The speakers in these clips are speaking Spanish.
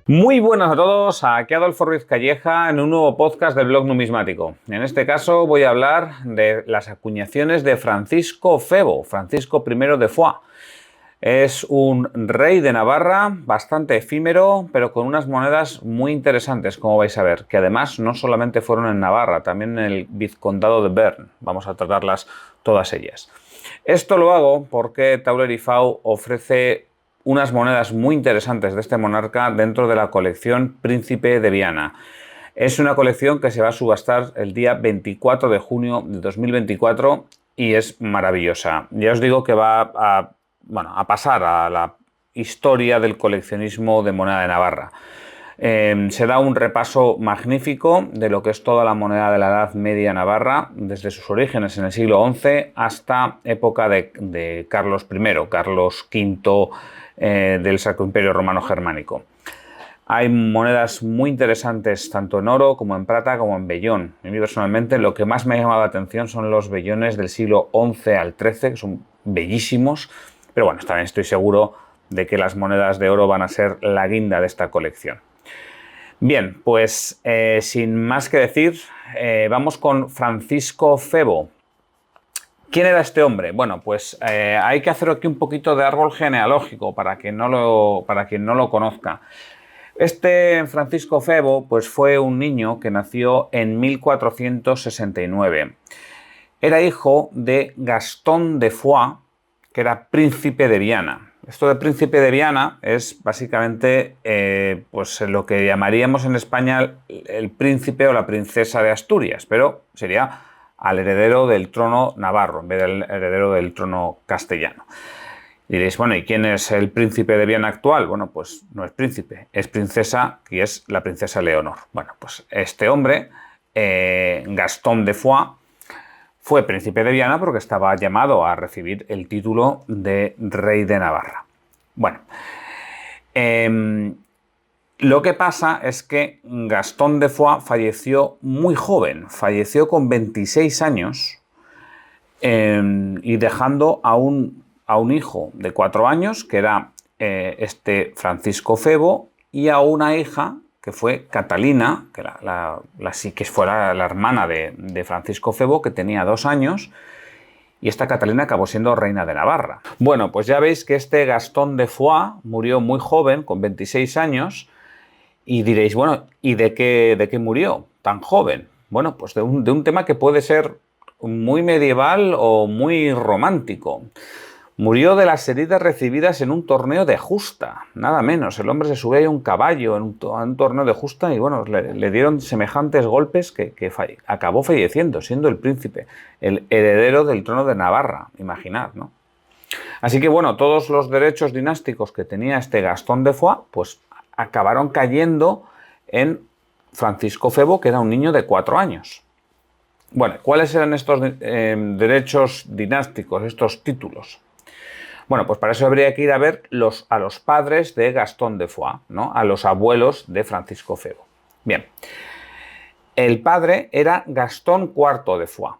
Muy buenas a todos, aquí Adolfo Ruiz Calleja en un nuevo podcast del blog numismático. En este caso voy a hablar de las acuñaciones de Francisco Febo, Francisco I de Foix. Es un rey de Navarra, bastante efímero, pero con unas monedas muy interesantes, como vais a ver, que además no solamente fueron en Navarra, también en el vizcondado de Bern. Vamos a tratarlas todas ellas. Esto lo hago porque Tauler y Fau ofrece unas monedas muy interesantes de este monarca dentro de la colección Príncipe de Viana. Es una colección que se va a subastar el día 24 de junio de 2024 y es maravillosa. Ya os digo que va a pasar a la historia del coleccionismo de moneda de Navarra. Se da un repaso magnífico de lo que es toda la moneda de la Edad Media navarra, desde sus orígenes en el siglo XI hasta época de Carlos I, Carlos V del Sacro Imperio Romano Germánico. Hay monedas muy interesantes tanto en oro como en plata como en vellón. A mí personalmente lo que más me ha llamado la atención son los vellones del siglo XI al XIII, que son bellísimos, pero bueno, también estoy seguro de que las monedas de oro van a ser la guinda de esta colección. Bien, pues sin más que decir, vamos con Francisco Febo. ¿Quién era este hombre? Bueno, pues hay que hacer aquí un poquito de árbol genealógico para quien no lo conozca. Este Francisco Febo pues fue un niño que nació en 1469. Era hijo de Gastón de Foix, que era príncipe de Viana. Esto de príncipe de Viana es básicamente pues lo que llamaríamos en España el príncipe o la princesa de Asturias, pero sería al heredero del trono navarro en vez del heredero del trono castellano. Diréis, bueno, ¿y quién es el príncipe de Viana actual? Bueno, pues no es príncipe, es princesa, y es la princesa Leonor. Bueno, pues este hombre, Gastón de Foix, fue príncipe de Viana porque estaba llamado a recibir el título de rey de Navarra. Bueno, lo que pasa es que Gastón de Foix falleció muy joven, falleció con 26 años y dejando a un hijo de 4 años, que era este Francisco Febo, y a una hija que fue Catalina, que fue la hermana de Francisco Febo, que tenía 2 años, y esta Catalina acabó siendo reina de Navarra. Bueno, pues ya veis que este Gastón de Foix murió muy joven, con 26 años, y diréis, bueno, ¿y de qué murió tan joven? Bueno, pues de un tema que puede ser muy medieval o muy romántico. Murió de las heridas recibidas en un torneo de justa, nada menos. El hombre se subió a un caballo en un torneo de justa y bueno, le dieron semejantes golpes que acabó falleciendo, siendo el príncipe, el heredero del trono de Navarra, imaginad, ¿no? Así que bueno, todos los derechos dinásticos que tenía este Gastón de Foix, pues acabaron cayendo en Francisco Febo, que era un niño de 4 años. Bueno, ¿cuáles eran estos derechos dinásticos, estos títulos? Bueno, pues para eso habría que ir a ver a los padres de Gastón de Foix, ¿no? A los abuelos de Francisco Febo. Bien, el padre era Gastón IV de Foix.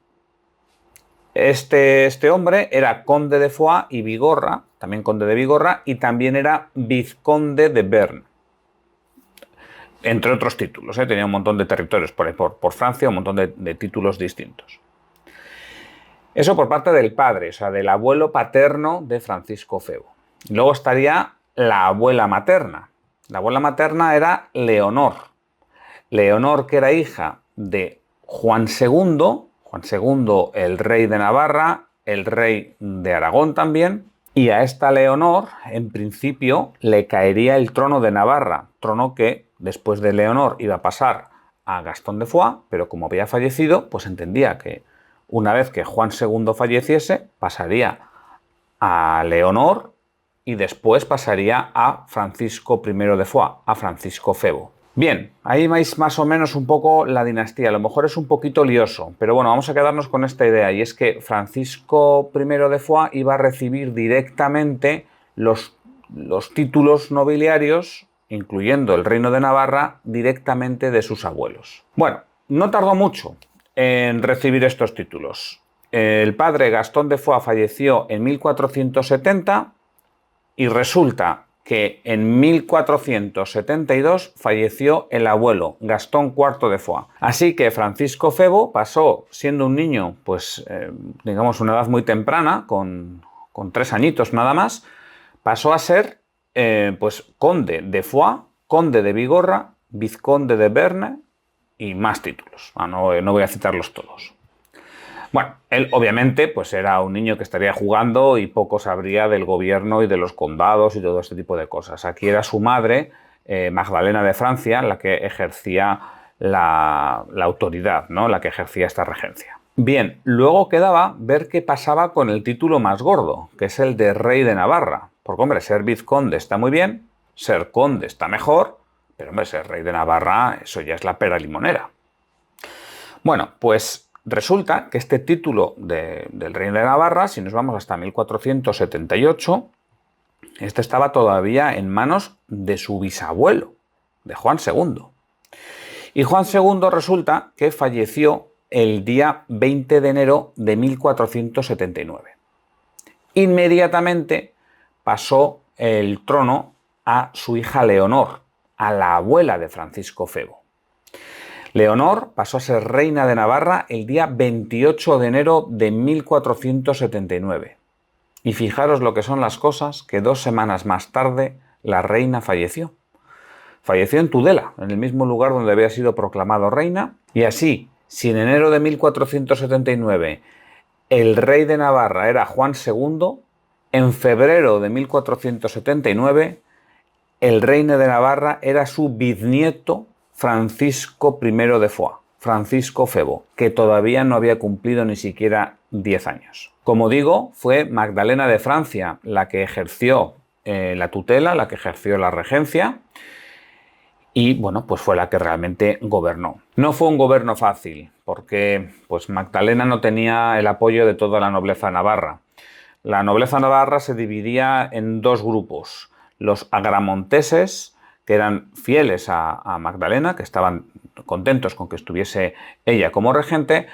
Este hombre era conde de Foix y Bigorra, también conde de Bigorra, y también era vizconde de Bern, entre otros títulos. Tenía un montón de territorios por Francia, un montón de títulos distintos. Eso por parte del padre, o sea, del abuelo paterno de Francisco Febo. Luego estaría la abuela materna. La abuela materna era Leonor. Leonor, que era hija de Juan II, el rey de Navarra, el rey de Aragón también, y a esta Leonor, en principio, le caería el trono de Navarra, trono que después de Leonor iba a pasar a Gastón de Foix, pero como había fallecido, pues entendía que una vez que Juan II falleciese, pasaría a Leonor y después pasaría a Francisco I de Foix, a Francisco Febo. Bien, ahí veis más o menos un poco la dinastía. A lo mejor es un poquito lioso, pero bueno, vamos a quedarnos con esta idea, y es que Francisco I de Foix iba a recibir directamente los títulos nobiliarios, incluyendo el reino de Navarra, directamente de sus abuelos. Bueno, no tardó mucho en recibir estos títulos. El padre Gastón de Foix falleció en 1470 y resulta que en 1472 falleció el abuelo, Gastón IV de Foix. Así que Francisco Febo pasó, siendo un niño, pues digamos una edad muy temprana, con 3 añitos nada más, pasó a ser pues conde de Foix, conde de Bigorra, vizconde de Berne y más títulos. No voy a citarlos todos. Bueno, él obviamente pues era un niño que estaría jugando y poco sabría del gobierno y de los condados y todo este tipo de cosas. Aquí era su madre, Magdalena de Francia, la que ejercía la autoridad, ¿no? La que ejercía esta regencia. Bien, luego quedaba ver qué pasaba con el título más gordo, que es el de rey de Navarra. Porque, hombre, ser vizconde está muy bien, ser conde está mejor, pero, hombre, ser rey de Navarra, eso ya es la pera limonera. Bueno, pues resulta que este título del rey de Navarra, si nos vamos hasta 1478, este estaba todavía en manos de su bisabuelo, de Juan II. Y Juan II resulta que falleció el día 20 de enero de 1479. Inmediatamente pasó el trono a su hija Leonor, a la abuela de Francisco Febo. Leonor pasó a ser reina de Navarra el día 28 de enero de 1479. Y fijaros lo que son las cosas, que 2 semanas más tarde la reina falleció. Falleció en Tudela, en el mismo lugar donde había sido proclamado reina, y así, si en enero de 1479 el rey de Navarra era Juan II, en febrero de 1479 el rey de Navarra era su bisnieto Francisco I de Foix, Francisco Febo, que todavía no había cumplido ni siquiera 10 años. Como digo, fue Magdalena de Francia la que ejerció la tutela, la que ejerció la regencia, y bueno, pues fue la que realmente gobernó. No fue un gobierno fácil, porque pues Magdalena no tenía el apoyo de toda la nobleza navarra. La nobleza navarra se dividía en 2 grupos: los agramonteses, que eran fieles a Magdalena, que estaban contentos con que estuviese ella como regente,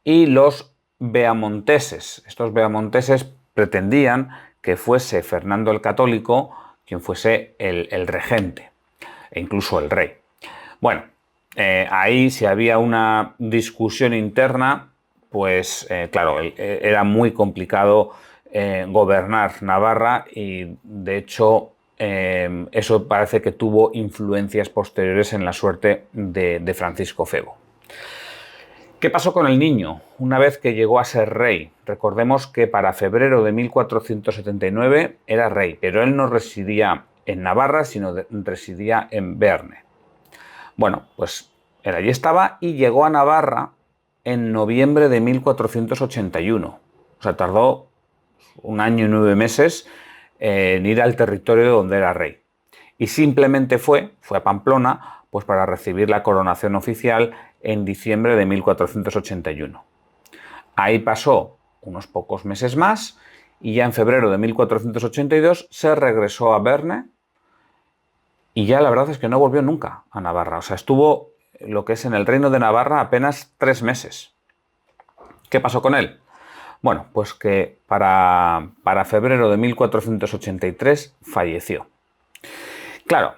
y los beamonteses. Estos beamonteses pretendían que fuese Fernando el Católico quien fuese el regente, e incluso el rey. Bueno, ahí si había una discusión interna, pues claro, era muy complicado gobernar Navarra, y de hecho eso parece que tuvo influencias posteriores en la suerte de Francisco Febo. ¿Qué pasó con el niño una vez que llegó a ser rey? Recordemos que para febrero de 1479 era rey, pero él no residía en Navarra, sino residía en Berne. Bueno, pues él allí estaba y llegó a Navarra en noviembre de 1481. O sea, tardó 1 año y 9 meses en ir al territorio donde era rey. Y simplemente fue a Pamplona, pues para recibir la coronación oficial en diciembre de 1481. Ahí pasó unos pocos meses más y ya en febrero de 1482 se regresó a Berne, y ya la verdad es que no volvió nunca a Navarra. O sea, estuvo lo que es en el reino de Navarra apenas 3 meses. ¿Qué pasó con él? Bueno, pues que para febrero de 1483 falleció. Claro,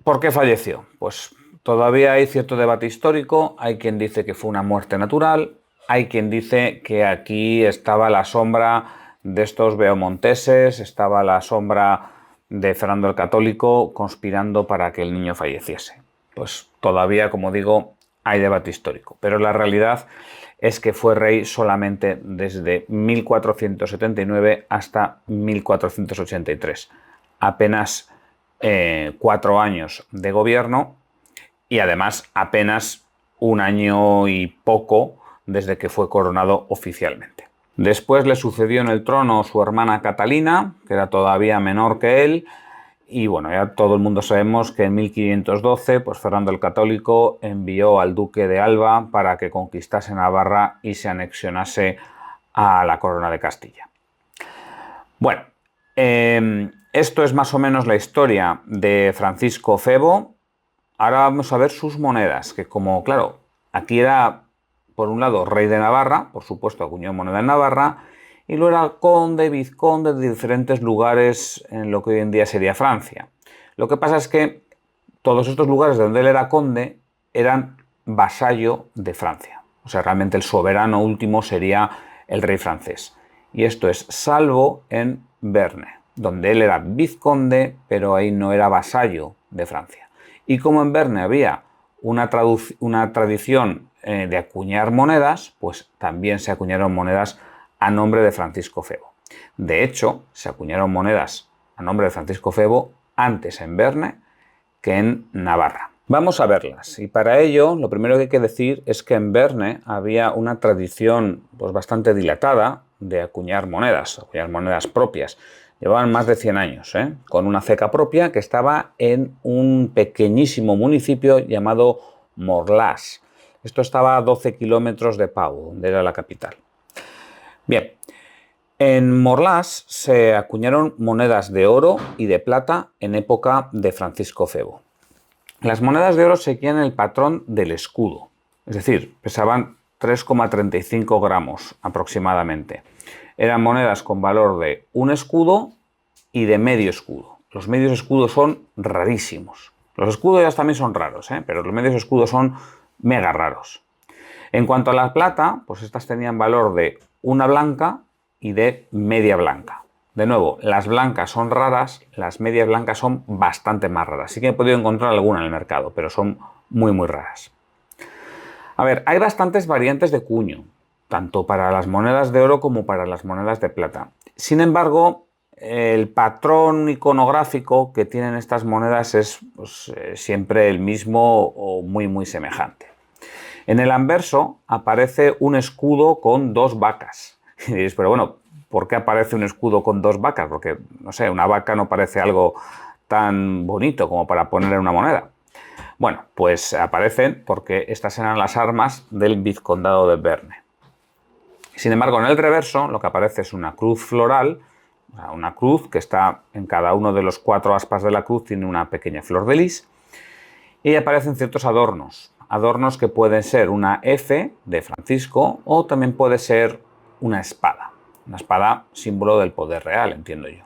¿por qué falleció? Pues todavía hay cierto debate histórico. Hay quien dice que fue una muerte natural, hay quien dice que aquí estaba la sombra de estos beomonteses, estaba la sombra de Fernando el Católico conspirando para que el niño falleciese. Pues todavía, como digo, hay debate histórico, pero la realidad es que fue rey solamente desde 1479 hasta 1483. Apenas 4 años de gobierno, y además apenas 1 año y poco desde que fue coronado oficialmente. Después le sucedió en el trono su hermana Catalina, que era todavía menor que él, y bueno, ya todo el mundo sabemos que en 1512 pues Fernando el Católico envió al duque de Alba para que conquistase Navarra y se anexionase a la corona de Castilla. Bueno, esto es más o menos la historia de Francisco Febo. Ahora vamos a ver sus monedas, que como, claro, aquí era, por un lado, rey de Navarra, por supuesto, acuñó moneda en Navarra, y luego era conde, vizconde de diferentes lugares en lo que hoy en día sería Francia. Lo que pasa es que todos estos lugares de donde él era conde eran vasallo de Francia. O sea, realmente el soberano último sería el rey francés. Y esto es salvo en Bearne, donde él era vizconde, pero ahí no era vasallo de Francia. Y como en Bearne había una tradición de acuñar monedas, pues también se acuñaron monedas a nombre de Francisco Febo. De hecho, se acuñaron monedas a nombre de Francisco Febo antes en Bearne que en Navarra. Vamos a verlas, y para ello lo primero que hay que decir es que en Bearne había una tradición pues, bastante dilatada de acuñar monedas propias. Llevaban más de 100 años, con una ceca propia que estaba en un pequeñísimo municipio llamado Morlas. Esto estaba a 12 kilómetros de Pau, donde era la capital. Bien, en Morlas se acuñaron monedas de oro y de plata en época de Francisco Febo. Las monedas de oro seguían el patrón del escudo, es decir, pesaban 3,35 gramos aproximadamente. Eran monedas con valor de un escudo y de medio escudo. Los medios escudos son rarísimos. Los escudos ya también son raros, pero los medios escudos son mega raros. En cuanto a la plata, pues estas tenían valor de una blanca y de media blanca. De nuevo, las blancas son raras, las medias blancas son bastante más raras. Sí que he podido encontrar alguna en el mercado, pero son muy, muy raras. A ver, hay bastantes variantes de cuño, tanto para las monedas de oro como para las monedas de plata. Sin embargo, el patrón iconográfico que tienen estas monedas es pues, siempre el mismo o muy, muy semejante. En el anverso aparece un escudo con dos vacas. Y diréis, pero bueno, ¿por qué aparece un escudo con dos vacas? Porque, no sé, una vaca no parece algo tan bonito como para poner en una moneda. Bueno, pues aparecen porque estas eran las armas del vizcondado de Bearne. Sin embargo, en el reverso lo que aparece es una cruz floral, una cruz que está en cada uno de los 4 aspas de la cruz, tiene una pequeña flor de lis, y aparecen ciertos adornos. Adornos que pueden ser una F de Francisco o también puede ser una espada. Una espada símbolo del poder real, entiendo yo.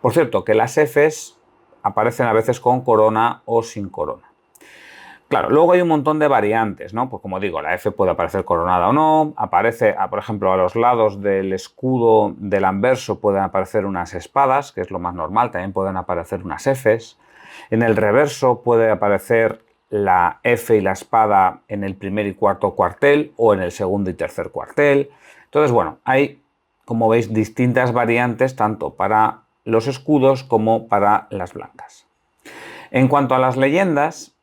Por cierto, que las Fs aparecen a veces con corona o sin corona. Claro, luego hay un montón de variantes, ¿no? Pues como digo, la F puede aparecer coronada o no, aparece, por ejemplo, a los lados del escudo del anverso pueden aparecer unas espadas, que es lo más normal, también pueden aparecer unas Fs. En el reverso puede aparecer la F y la espada en el primer y cuarto cuartel o en el segundo y tercer cuartel. Entonces, bueno, hay, como veis, distintas variantes tanto para los escudos como para las blancas. En cuanto a las leyendas,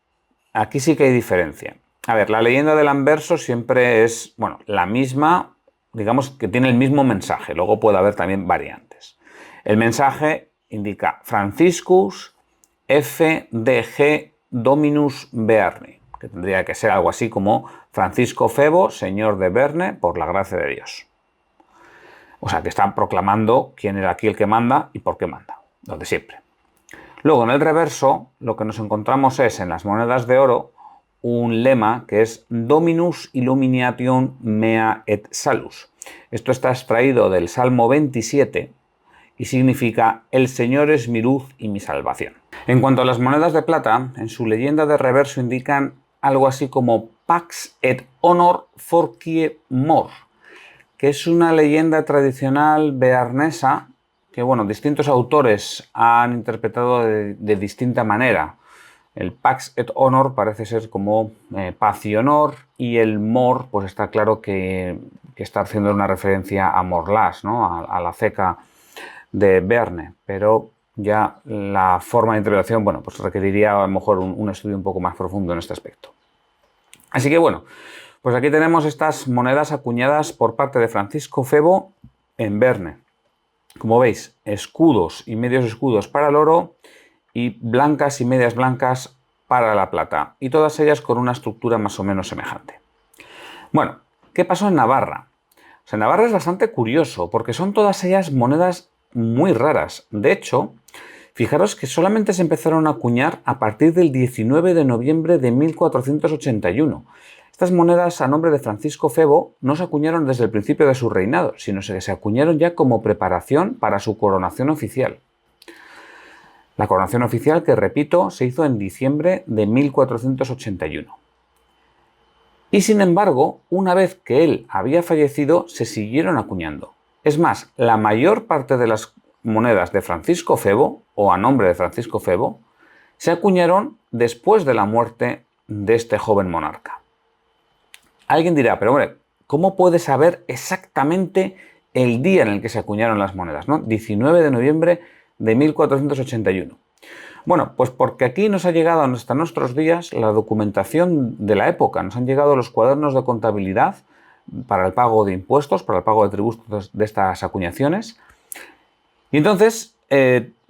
aquí sí que hay diferencia. A ver, la leyenda del anverso siempre es, bueno, la misma, digamos que tiene el mismo mensaje, luego puede haber también variantes. El mensaje indica Franciscus FDG Dominus Bearne, que tendría que ser algo así como Francisco Febo, señor de Bearne, por la gracia de Dios. O sea, que están proclamando quién era aquí el que manda y por qué manda, lo de siempre. Luego, en el reverso, lo que nos encontramos es, en las monedas de oro, un lema que es Dominus illumination mea et salus. Esto está extraído del Salmo 27 y significa el Señor es mi luz y mi salvación. En cuanto a las monedas de plata, en su leyenda de reverso indican algo así como Pax et honor forcie mor, que es una leyenda tradicional bearnesa que, bueno, distintos autores han interpretado de distinta manera. El Pax et honor parece ser como paz y honor, y el mor, pues está claro que está haciendo una referencia a Morlas, ¿no? A la ceca de Bearne, pero ya la forma de interpretación, bueno, pues requeriría a lo mejor un estudio un poco más profundo en este aspecto. Así que bueno, pues aquí tenemos estas monedas acuñadas por parte de Francisco Febo en Bearne. Como veis, escudos y medios escudos para el oro y blancas y medias blancas para la plata, y todas ellas con una estructura más o menos semejante. Bueno, ¿qué pasó en Navarra? O sea, Navarra es bastante curioso porque son todas ellas monedas muy raras. De hecho, fijaros que solamente se empezaron a acuñar a partir del 19 de noviembre de 1481. Estas monedas a nombre de Francisco Febo no se acuñaron desde el principio de su reinado, sino que se acuñaron ya como preparación para su coronación oficial. La coronación oficial, que repito, se hizo en diciembre de 1481. Y sin embargo, una vez que él había fallecido, se siguieron acuñando. Es más, la mayor parte de las monedas de Francisco Febo, o a nombre de Francisco Febo, se acuñaron después de la muerte de este joven monarca. Alguien dirá, pero hombre, ¿cómo puede saber exactamente el día en el que se acuñaron las monedas, ¿no? 19 de noviembre de 1481. Bueno, pues porque aquí nos ha llegado hasta nuestros días la documentación de la época, nos han llegado los cuadernos de contabilidad para el pago de impuestos, para el pago de tributos de estas acuñaciones. Y entonces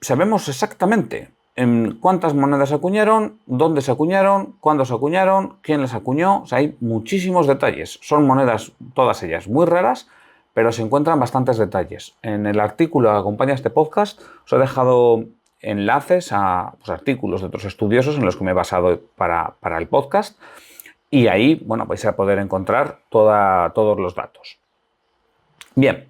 sabemos exactamente en cuántas monedas se acuñaron, dónde se acuñaron, cuándo se acuñaron, quién las acuñó. O sea, hay muchísimos detalles. Son monedas, todas ellas, muy raras, pero se encuentran bastantes detalles. En el artículo que acompaña este podcast os he dejado enlaces a artículos de otros estudiosos en los que me he basado para el podcast, y ahí, bueno, vais a poder encontrar todos los datos. Bien,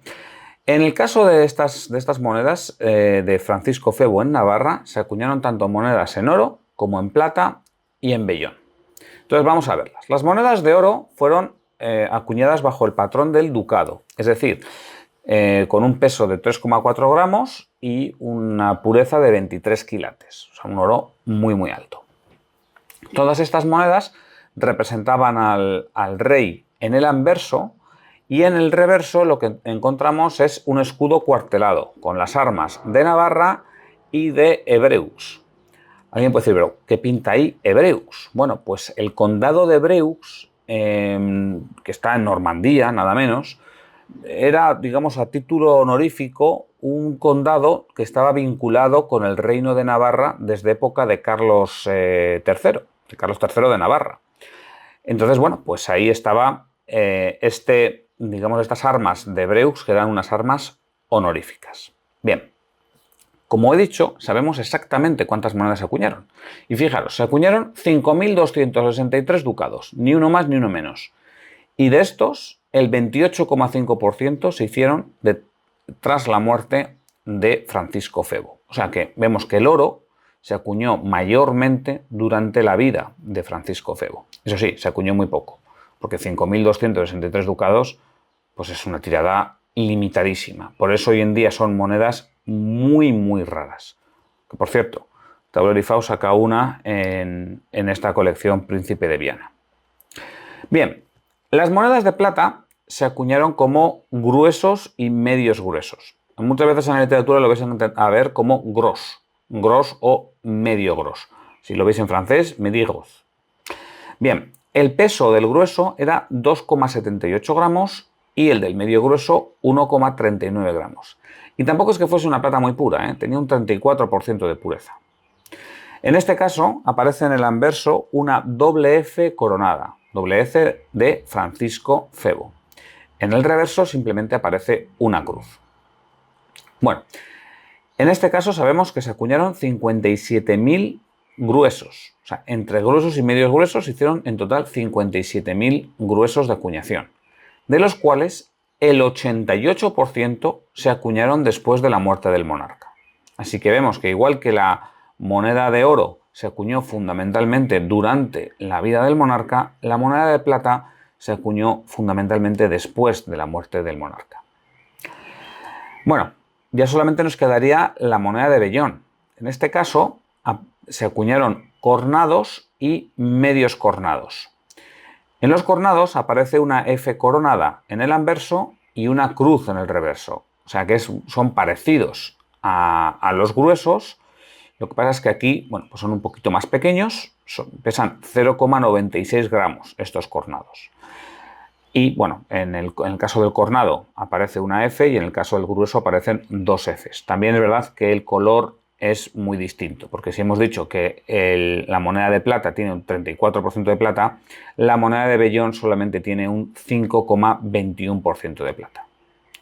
en el caso de estas monedas de Francisco Febo en Navarra, se acuñaron tanto monedas en oro como en plata y en vellón. Entonces vamos a verlas. Las monedas de oro fueron acuñadas bajo el patrón del ducado, es decir, con un peso de 3,4 gramos y una pureza de 23 quilates, o sea, un oro muy muy alto. Todas estas monedas representaban al rey en el anverso, y en el reverso lo que encontramos es un escudo cuartelado con las armas de Navarra y de Évreux. Alguien puede decir, pero ¿qué pinta ahí Évreux? Bueno, pues el condado de Évreux, que está en Normandía, nada menos, era, digamos, a título honorífico, un condado que estaba vinculado con el reino de Navarra desde época de Carlos III, de Carlos III de Navarra. Entonces, bueno, pues ahí estaba digamos, estas armas de Évreux, que eran unas armas honoríficas. Bien, como he dicho, sabemos exactamente cuántas monedas se acuñaron. Y fijaros, se acuñaron 5.263 ducados, ni uno más ni uno menos. Y de estos, el 28,5% se hicieron tras la muerte de Francisco Febo. O sea que vemos que el oro se acuñó mayormente durante la vida de Francisco Febo. Eso sí, se acuñó muy poco, porque 5.263 ducados pues es una tirada limitadísima. Por eso hoy en día son monedas muy, muy raras. Que, por cierto, Tauler y Fau saca una en esta colección Príncipe de Viana. Bien, las monedas de plata se acuñaron como gruesos y medios gruesos. Muchas veces en la literatura lo vais a ver como gros o medio gros. Si lo veis en francés, midi gros. Bien, el peso del grueso era 2,78 gramos y el del medio grueso 1,39 gramos. Y tampoco es que fuese una plata muy pura, tenía un 34% de pureza. En este caso aparece en el anverso una doble F coronada, doble F de Francisco Febo. En el reverso simplemente aparece una cruz. Bueno, en este caso sabemos que se acuñaron 57.000 gruesos. O sea, entre gruesos y medios gruesos se hicieron en total 57.000 gruesos de acuñación, de los cuales el 88% se acuñaron después de la muerte del monarca. Así que vemos que igual que la moneda de oro se acuñó fundamentalmente durante la vida del monarca, la moneda de plata se acuñó fundamentalmente después de la muerte del monarca. Bueno, ya solamente nos quedaría la moneda de vellón. En este caso se acuñaron cornados y medios cornados. En los cornados aparece una F coronada en el anverso y una cruz en el reverso. O sea que son parecidos a los gruesos. Lo que pasa es que aquí, bueno, pues son un poquito más pequeños, pesan 0,96 gramos estos cornados. Y bueno, en el caso del cornado aparece una F y en el caso del grueso aparecen dos Fs. También es verdad que el color es muy distinto, porque si hemos dicho que la moneda de plata tiene un 34% de plata, la moneda de vellón solamente tiene un 5,21% de plata.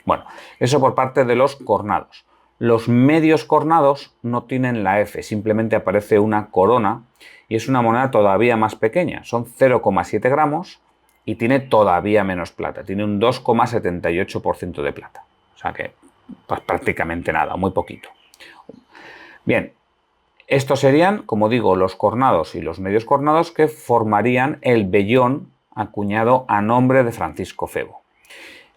Bueno, eso por parte de los cornados. Los medios cornados no tienen la F, simplemente aparece una corona y es una moneda todavía más pequeña, son 0,7 gramos y tiene todavía menos plata, tiene un 2,78% de plata. O sea que pues prácticamente nada, muy poquito. Bien, estos serían, como digo, los cornados y los medios cornados que formarían el vellón acuñado a nombre de Francisco Febo.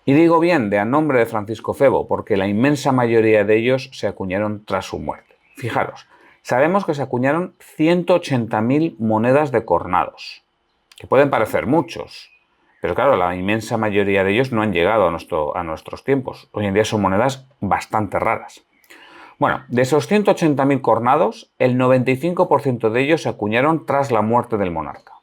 Y digo bien de a nombre de Francisco Febo porque la inmensa mayoría de ellos se acuñaron tras su muerte. Fijaros, sabemos que se acuñaron 180.000 monedas de cornados, que pueden parecer muchos, pero claro, la inmensa mayoría de ellos no han llegado a nuestros tiempos. Hoy en día son monedas bastante raras. Bueno, de esos 180.000 cornados, el 95% de ellos se acuñaron tras la muerte del monarca.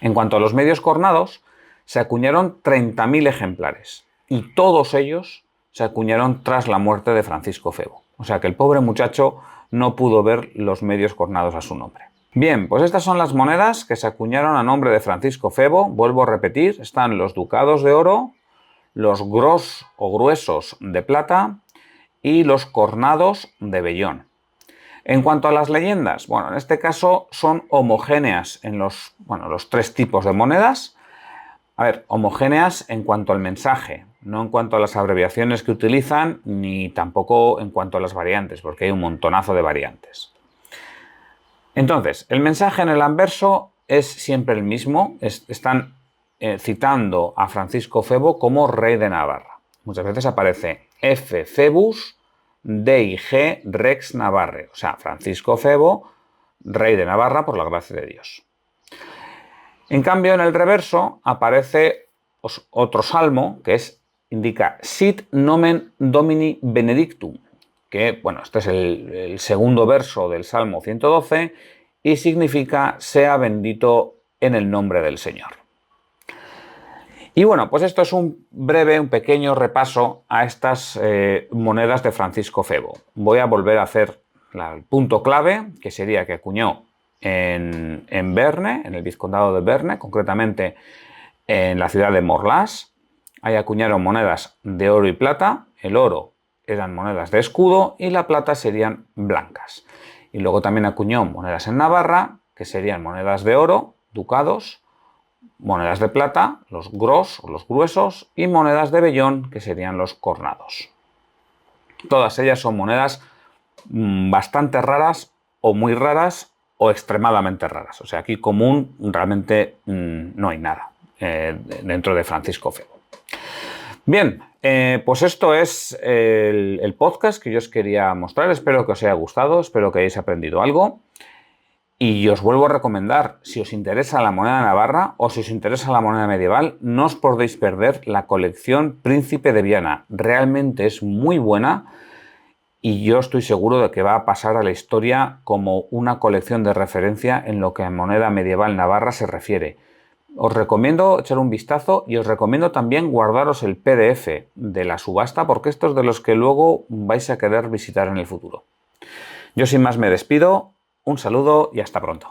En cuanto a los medios cornados, se acuñaron 30.000 ejemplares y todos ellos se acuñaron tras la muerte de Francisco Febo. O sea que el pobre muchacho no pudo ver los medios cornados a su nombre. Bien, pues estas son las monedas que se acuñaron a nombre de Francisco Febo. Vuelvo a repetir, están los ducados de oro, los gros o gruesos de plata y los cornados de vellón. En cuanto a las leyendas, bueno, en este caso son homogéneas en los tres tipos de monedas. A ver, homogéneas en cuanto al mensaje, no en cuanto a las abreviaciones que utilizan, ni tampoco en cuanto a las variantes, porque hay un montonazo de variantes. Entonces, el mensaje en el anverso es siempre el mismo. Están citando a Francisco Febo como rey de Navarra. Muchas veces aparece F. Febus DIG Rex Navarre, o sea, Francisco Febo, rey de Navarra por la gracia de Dios. En cambio, en el reverso aparece otro salmo que indica Sit nomen Domini benedictum, que, bueno, este es el segundo verso del Salmo 112 y significa sea bendito en el nombre del Señor. Y bueno, pues esto es un pequeño repaso a estas monedas de Francisco Febo. Voy a volver a hacer el punto clave, que sería que acuñó en Berne, en el vizcondado de Berne, concretamente en la ciudad de Morlaix. Ahí acuñaron monedas de oro y plata. El oro eran monedas de escudo y la plata serían blancas. Y luego también acuñó monedas en Navarra, que serían monedas de oro, ducados, monedas de plata, los gros o los gruesos, y monedas de vellón, que serían los cornados. Todas ellas son monedas bastante raras o muy raras o extremadamente raras. O sea, aquí común realmente no hay nada dentro de Francisco Febo. Bien, pues esto es el podcast que yo os quería mostrar. Espero que os haya gustado, espero que hayáis aprendido algo. Y os vuelvo a recomendar, si os interesa la moneda navarra o si os interesa la moneda medieval, no os podéis perder la colección Príncipe de Viana. Realmente es muy buena y yo estoy seguro de que va a pasar a la historia como una colección de referencia en lo que a moneda medieval navarra se refiere. Os recomiendo echar un vistazo y os recomiendo también guardaros el PDF de la subasta porque esto es de los que luego vais a querer visitar en el futuro. Yo sin más me despido, un saludo y hasta pronto.